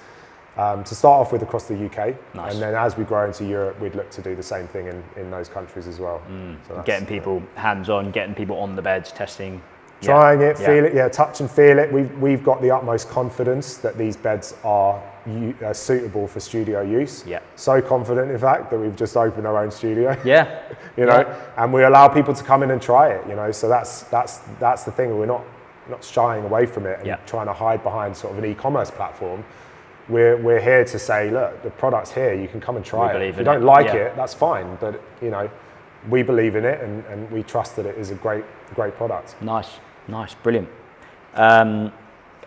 to start off with across the UK. Nice. And then as we grow into Europe, we'd look to do the same thing in those countries as well. So getting people hands-on, getting people on the beds, testing. Trying it, feel it, touch and feel it. We've got the utmost confidence that these beds are suitable for studio use. Yeah. So confident, in fact, that we've just opened our own studio. Yeah. And we allow people to come in and try it. So that's the thing. We're not shying away from it and trying to hide behind sort of an e-commerce platform. We're here to say, look, the product's here. You can come and try it. If you don't like it, that's fine. But we believe in it, and we trust that it is a great product. Nice, brilliant. And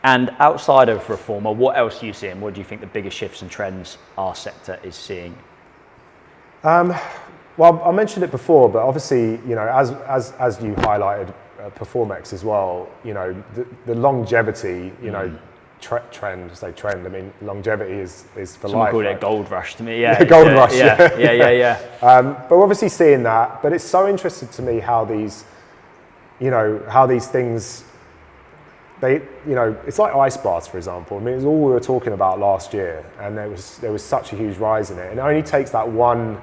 outside of Reformer, what else are you seeing? What do you think the biggest shifts and trends our sector is seeing? Well, I mentioned it before, but obviously, as you highlighted, PerformX as well. The longevity, trend. I mean, longevity is for Someone life. called it a gold rush to me. Yeah, gold rush. Yeah. But we're obviously seeing that. But it's so interesting to me how these things, it's like ice baths, for example. I mean, it's all we were talking about last year, and there was such a huge rise in it. And it only takes that one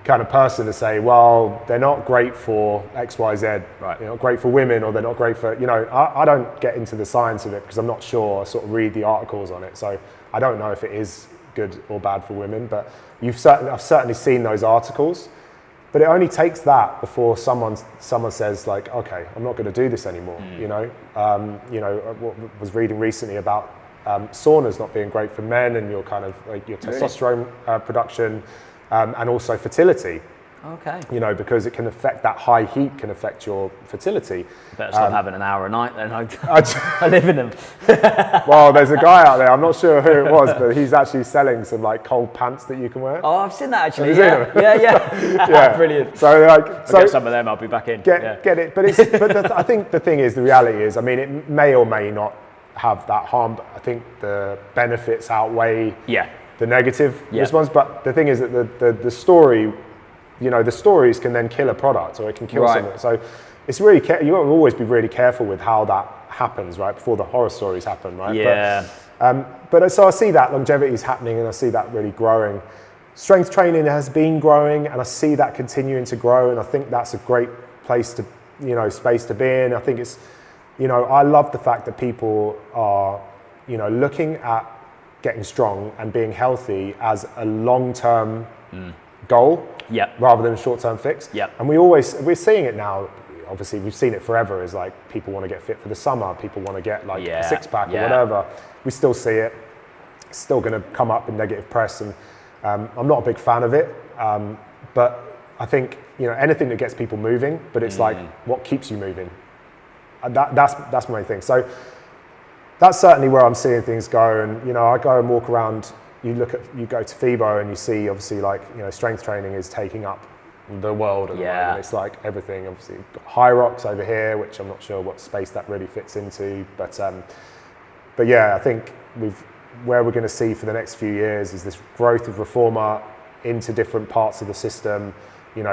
kind of person to say, well, they're not great for X, Y, Z. Right. They're not great for women, or they're not great for, I don't get into the science of it because I'm not sure. I sort of read the articles on it. So I don't know if it is good or bad for women, but I've certainly seen those articles. But it only takes that before someone says like, okay, I'm not going to do this anymore. I was reading recently about saunas not being great for men, and your kind of like your testosterone production, and also fertility. Okay. Because it can affect, that high heat can affect your fertility. Better stop having an hour a night then. I live in them. Well, there's a guy out there, I'm not sure who it was, but he's actually selling some like cold pants that you can wear. Oh, I've seen that actually. Yeah. Yeah. Brilliant. So I'll get some of them, I'll be back in. Get it. But I think the thing is, the reality is, I mean, it may or may not have that harm, but I think the benefits outweigh the negative response. But the thing is that the story, the stories can then kill a product, or it can kill something. So it's really, you got to always be really careful with how that happens, right? Before the horror stories happen, right? Yeah. But so I see that longevity is happening, and I see that really growing. Strength training has been growing, and I see that continuing to grow. And I think that's a great place to, space to be in. I think it's, I love the fact that people are, looking at getting strong and being healthy as a long-term goal, rather than a short-term fix. And we're seeing it now. Obviously, we've seen it forever. Is like people want to get fit for the summer. People want to get like a six-pack or whatever. We still see it. It's still going to come up in negative press, and I'm not a big fan of it, but I think, anything that gets people moving, but it's like what keeps you moving. And that's my thing. So that's certainly where I'm seeing things go. And, I go and walk around, you go to FIBO and you see obviously like, strength training is taking up the world at the moment. It's like everything, obviously High Rocks over here, which I'm not sure what space that really fits into, but yeah, I think where we're going to see for the next few years is this growth of reformer into different parts of the system.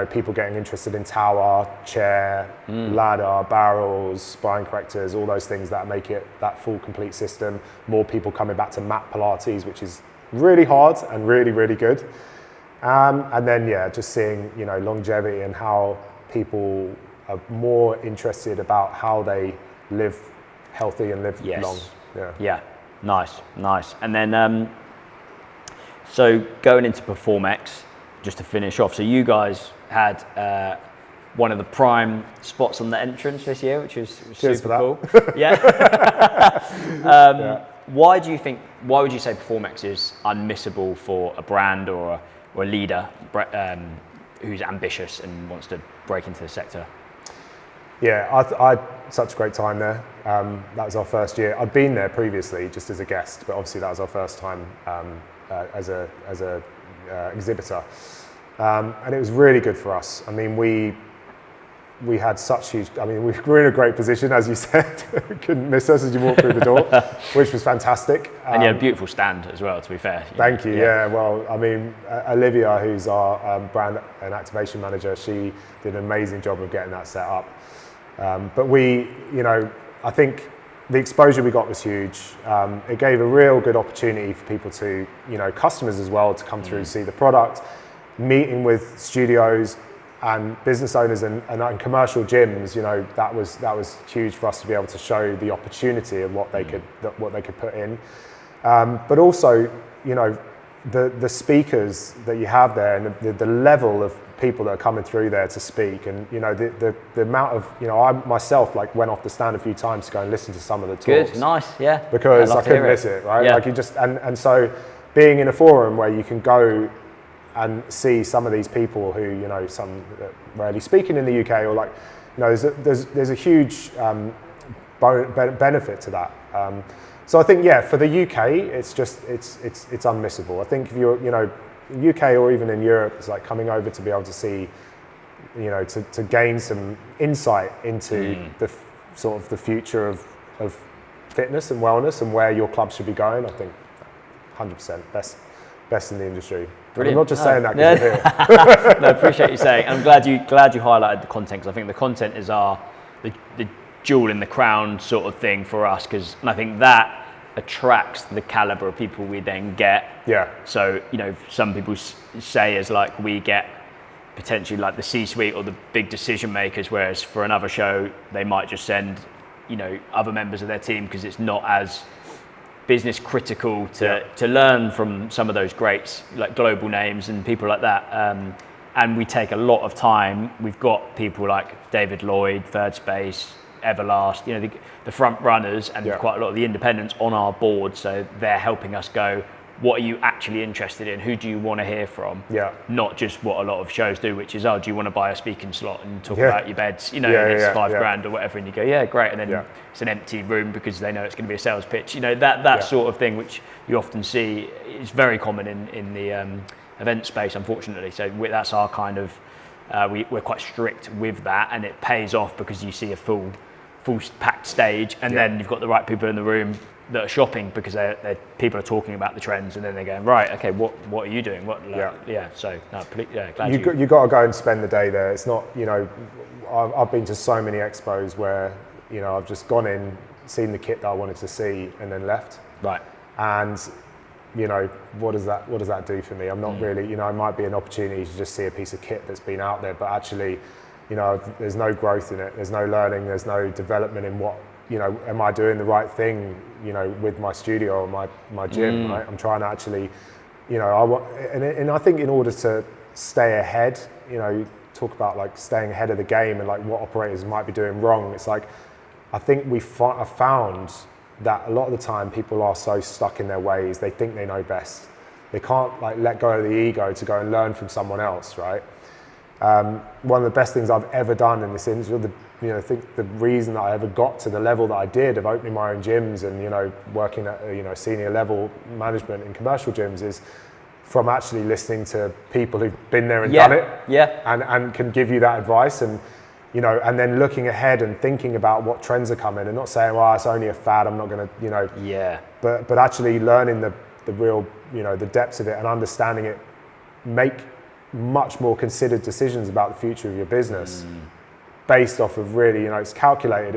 People getting interested in tower, chair, ladder, barrels, spine correctors, all those things that make it that full complete system. More people coming back to mat Pilates, which is really hard and really, really good. And then, just seeing, longevity and how people are more interested about how they live healthy and live long. Yeah, nice. And then, so going into PerformX, just to finish off, so you guys had one of the prime spots on the entrance this year, which was super cool. Why would you say PerformX is unmissable for a brand or a leader who's ambitious and wants to break into the sector? Yeah, I had such a great time there. That was our first year. I'd been there previously just as a guest, but obviously that was our first time as a exhibitor. And it was really good for us. I mean, we had such huge, we were in a great position, as you said. You couldn't miss us as you walked through the door, which was fantastic. And you had a beautiful stand as well, to be fair. Thank you, yeah. Well, Olivia, who's our brand and activation manager, she did an amazing job of getting that set up. But I think the exposure we got was huge. It gave a real good opportunity for people to, customers as well, to come through and see the product, meeting with studios and business owners and commercial gyms. That was huge for us to be able to show the opportunity of what they could put in. But also, the speakers that you have there and the level of people that are coming through there to speak, and the amount of I myself went off the stand a few times to go and listen to some of the talks. Good, nice, yeah. Because I couldn't miss it, right? Yeah. Like you just and so being in a forum where you can go and see some of these people who some that rarely speaking in the UK, or there's a huge benefit to that. So I think for the UK it's unmissable. I think if you're UK or even in Europe, it's like coming over to be able to see, to gain some insight into the sort of the future of fitness and wellness and where your club should be going. I think 100% best in the industry. Brilliant. I'm not just saying that because you're here. No, appreciate you saying. I'm glad you highlighted the content, because I think the content is the jewel in the crown sort of thing for us, and I think that attracts the caliber of people we then get. Yeah. So some people say as we get potentially the C-suite or the big decision makers, whereas for another show they might just send other members of their team because it's not as business critical to learn from some of those greats, like global names and people like that. And we take a lot of time. We've got people like David Lloyd, Third Space, Everlast, the front runners, and quite a lot of the independents on our board. So they're helping us go, what are you actually interested in? Who do you want to hear from? Yeah. Not just what a lot of shows do, which is, do you want to buy a speaking slot and talk about your beds? It's $5,000 or whatever, and you go, yeah, great. And then it's an empty room because they know it's going to be a sales pitch. That sort of thing, which you often see, is very common in the event space, unfortunately. So that's our kind of, we're quite strict with that, and it pays off because you see a full packed stage, and then you've got the right people in the room that are shopping because people are talking about the trends, and then they're going, right, okay, what are you doing? So glad you got to go and spend the day there. It's not, I've been to so many expos where I've just gone in, seen the kit that I wanted to see, and then left. Right. And what does that do for me? I'm not really, it might be an opportunity to just see a piece of kit that's been out there, but actually, there's no growth in it. There's no learning. There's no development in what, am I doing the right thing, with my studio or my gym, right? I'm trying to actually, and I think in order to stay ahead, talk about staying ahead of the game and what operators might be doing wrong. It's I think I found that a lot of the time people are so stuck in their ways, they think they know best. They can't like let go of the ego to go and learn from someone else, right? One of the best things I've ever done in this industry, I think the reason that I ever got to the level that I did of opening my own gyms and, working at, senior level management in commercial gyms is from actually listening to people who've been there and done it, and can give you that advice, and and then looking ahead and thinking about what trends are coming, and not saying, well, it's only a fad, I'm not going to, but actually learning the real, the depths of it and understanding it, make much more considered decisions about the future of your business based off of really, it's calculated.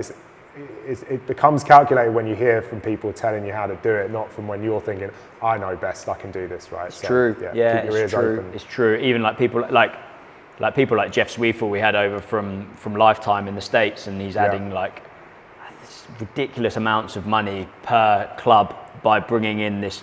It becomes calculated when you hear from people telling you how to do it, not from when you're thinking, I know best, I can do this, right? It's true. Keep your ears open. It's true. Even like people like Jeff Sweefel we had over from Lifetime in the States, and he's adding like ridiculous amounts of money per club by bringing in this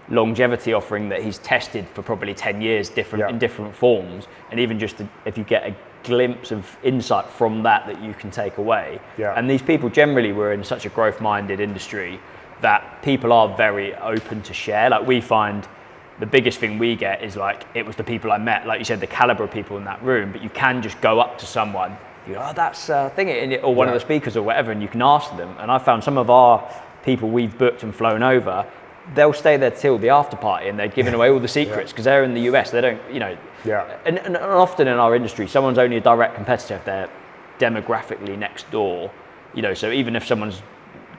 longevity offering that he's tested for probably 10 years in different forms, and even just if you get a glimpse of insight from that you can take away. And these people generally were in such a growth-minded industry that people are very open to share. Like, we find the biggest thing we get is like, it was the people I met, like you said, the caliber of people in that room, but you can just go up to someone, you go, oh, that's thingy, or one of the speakers or whatever, and you can ask them. And I found some of our people we've booked and flown over, they'll stay there till the after party, and they're giving away all the secrets because they're in the US. They don't, and often in our industry, someone's only a direct competitor if they're demographically next door. So even if someone's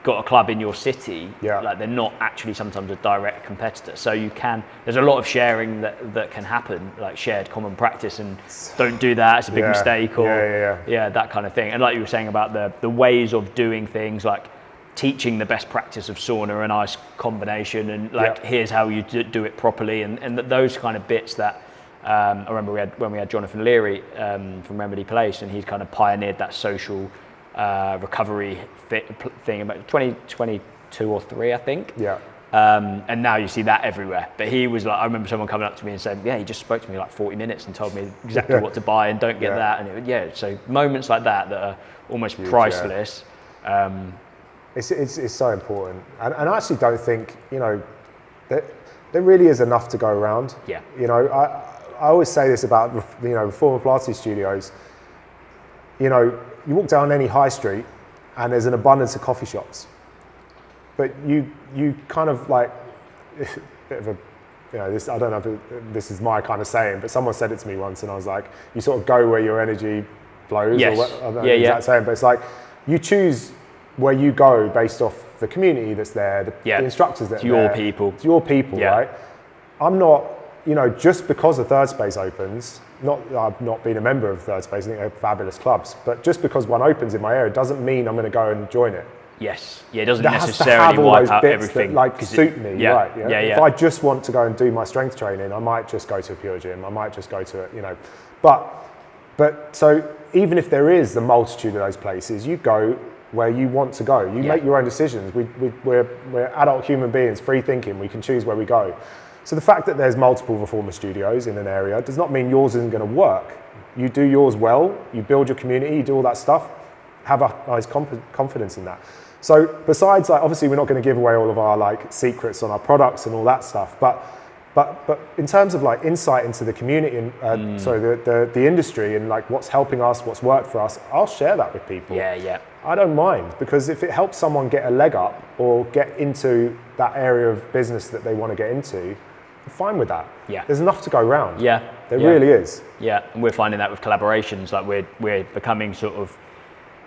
got a club in your city, like, they're not actually sometimes a direct competitor. So there's a lot of sharing that can happen, like shared common practice, and don't do that, it's a big mistake, or that kind of thing. And like you were saying about the ways of doing things, like teaching the best practice of sauna and ice combination, and like here's how you do it properly, and those kind of bits that I remember when we had Jonathan Leary from Remedy Place, and he's kind of pioneered that social recovery thing about 2022 or 3, I think. And now you see that everywhere. But he was like, I remember someone coming up to me and saying, he just spoke to me like 40 minutes and told me exactly what to buy, and don't get that. And so moments like that are almost priceless. It's so important, and I actually don't think that there really is enough to go around. I always say this about reformer Pilates studios. You walk down any high street, and there's an abundance of coffee shops, but you kind of like bit of a this, I don't know if this is my kind of saying, but someone said it to me once, and I was like, you sort of go where your energy flows. Yes. Or what, I don't know the exact saying, but it's like you choose where you go based off the community that's there, the instructors that are there. It's your people, right? I'm not, just because a Third Space opens, I've not been a member of Third Space, I think they're fabulous clubs, but just because one opens in my area doesn't mean I'm going to go and join it. Yes, it doesn't necessarily wipe out everything. That, suit me, right? If I just want to go and do my strength training, I might just go to a pure gym, I might just go to it, But so even if there is the multitude of those places, you go where you want to go. You make your own decisions. We're adult human beings, free thinking. We can choose where we go. So the fact that there's multiple reformer studios in an area does not mean yours isn't going to work. You do yours well, you build your community, you do all that stuff, have a nice confidence in that. So besides, like, obviously we're not going to give away all of our like secrets on our products and all that stuff, but in terms of like insight into the community and the industry and like what's helping us, what's worked for us, I'll share that with people. I don't mind, because if it helps someone get a leg up or get into that area of business that they want to get into, I'm fine with that. There's enough to go around. There really is. And we're finding that with collaborations, like we're becoming sort of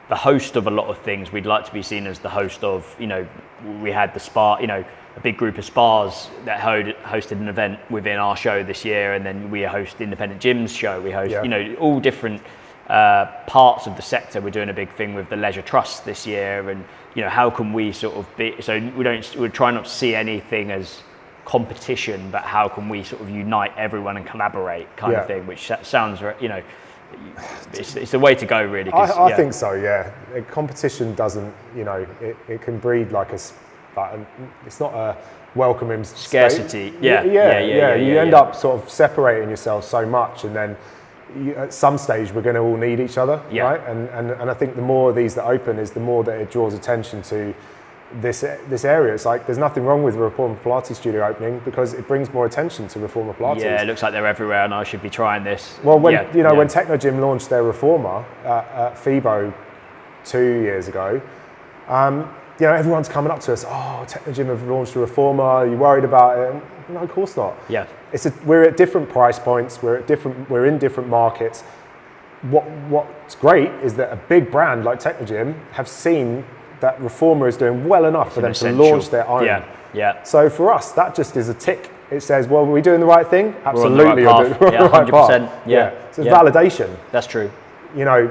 the host of a lot of things. We'd like to be seen as the host of, we had the spa, a big group of spas that hosted an event within our show this year, and then we host Independent Gyms show. We host, all different parts of the sector. We're doing a big thing with the Leisure Trust this year, and how can we sort of be, so we try not to see anything as competition, but how can we sort of unite everyone and collaborate kind of thing, which sounds, it's the way to go, really. I think so. Competition doesn't, it can breed like it's not a welcoming scarcity. You end up sort of separating yourself so much, and then at some stage we're going to all need each other, right? And I think the more of these that open is the more that it draws attention to this area. It's like there's nothing wrong with a Reformer Pilates studio opening because it brings more attention to Reformer Pilates. Yeah, it looks like they're everywhere, and I should be trying this. Well, when when Technogym launched their Reformer at FIBO 2 years ago, everyone's coming up to us. Oh, Technogym have launched a Reformer. Are you worried about it? No, of course not. Yeah, we're at different price points. We're in different markets. What's great is that a big brand like Technogym have seen that Reformer is doing well enough for them to launch their own. Yeah. So for us, that just is a tick. It says, well, are we doing the right thing? Absolutely, we're on the right path. Yeah, 100%. So it's validation. That's true.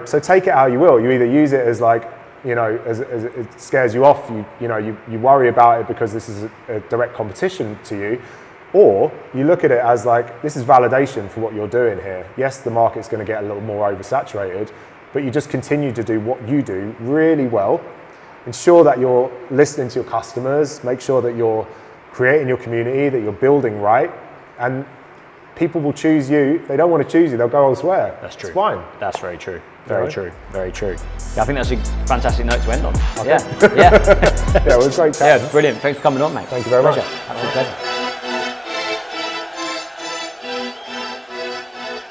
So take it how you will. You either use it as like, as it scares you off. You worry about it because this is a direct competition to you, or you look at it as like, this is validation for what you're doing here. Yes, the market's going to get a little more oversaturated, but you just continue to do what you do really well. Ensure that you're listening to your customers, make sure that you're creating your community, that you're building right, and people will choose you. If they don't want to choose you, they'll go elsewhere. That's true. It's fine. That's very true. Very true. Very true. Yeah, I think that's a fantastic note to end on. Okay. Yeah. Yeah, it was great chatting. Yeah, brilliant. Thanks for coming on, mate. Thank you very much. Absolute pleasure.